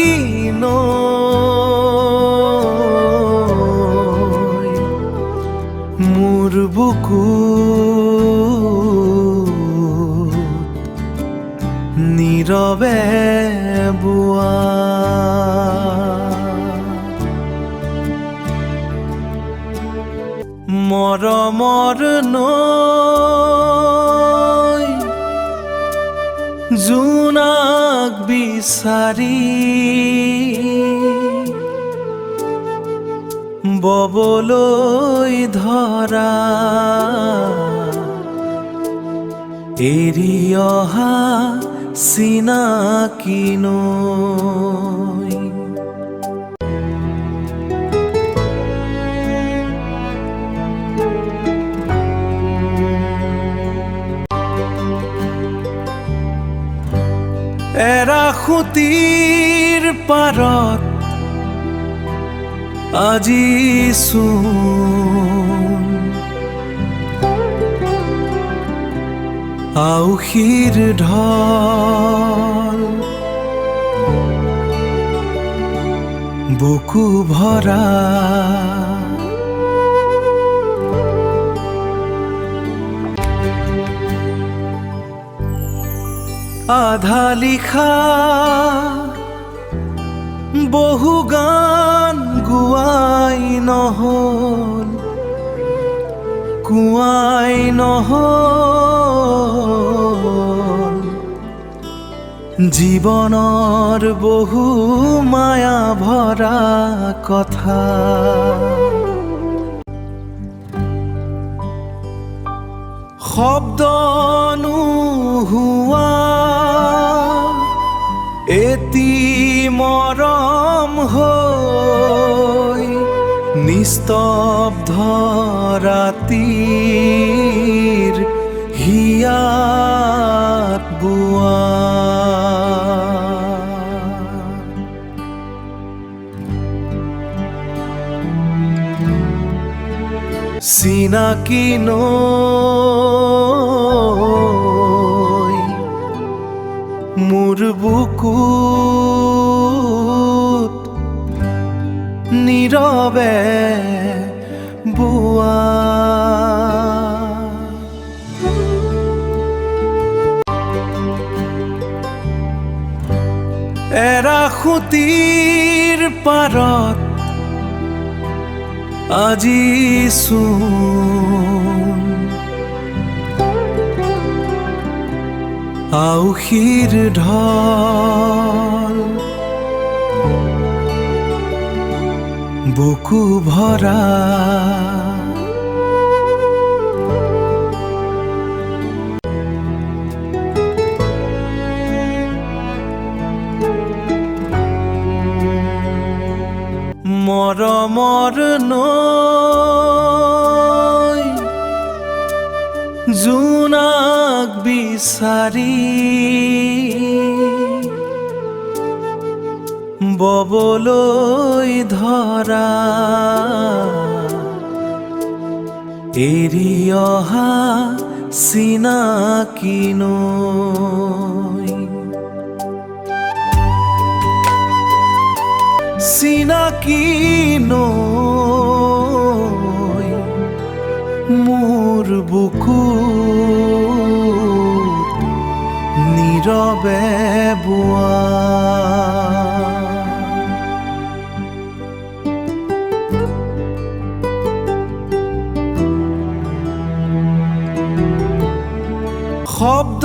চিনাকি নৈ মোৰ বুকুত নীৰৱে বোৱা মৰমৰ নৈ জোনাক বিচাৰি ববলৈ ধৰা এৰি অহা চিনাকি নৈ এৰা খুটিৰ পাৰত আজি চোন আউসীৰ ঢল বুকু ভৰা আধা লিখা বহু গান গোৱাই নহল কোৱাই নহল জীৱনৰ বহু মায়া ভৰা কথা শব্দ নোহোৱা এটি মৰম হৈ নিস্তব্ধ ৰাতিৰ হিয়াত বোৱা চিনাকি নৈ মোৰ বুকুত নীৰৱে বোৱা এৰা খুটিৰ পাৰত আজি চোন আউসীৰ ঢল বুকু ভৰা মৰমৰ নৈ জোনাক বিচাৰি ববলৈ ধৰা এৰি অহা চিনাকি নৈ চিনাকি নৈ মোৰ বুকুত নীৰৱে বোৱা শব্দ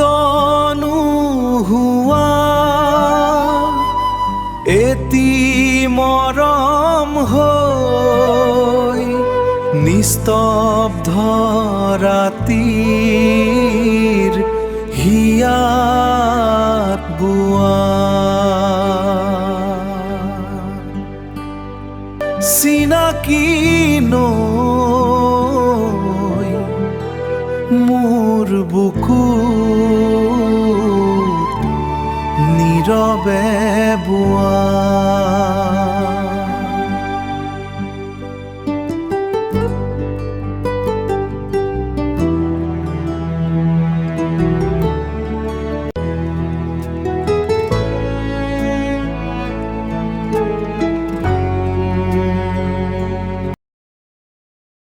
নোহোৱা এটি মৰম হৈ নিস্তব্ধ ৰাতিৰ হিয়াত বোৱা চিনাকি নৈ মোৰ বুকুত নীৰৱে বোৱা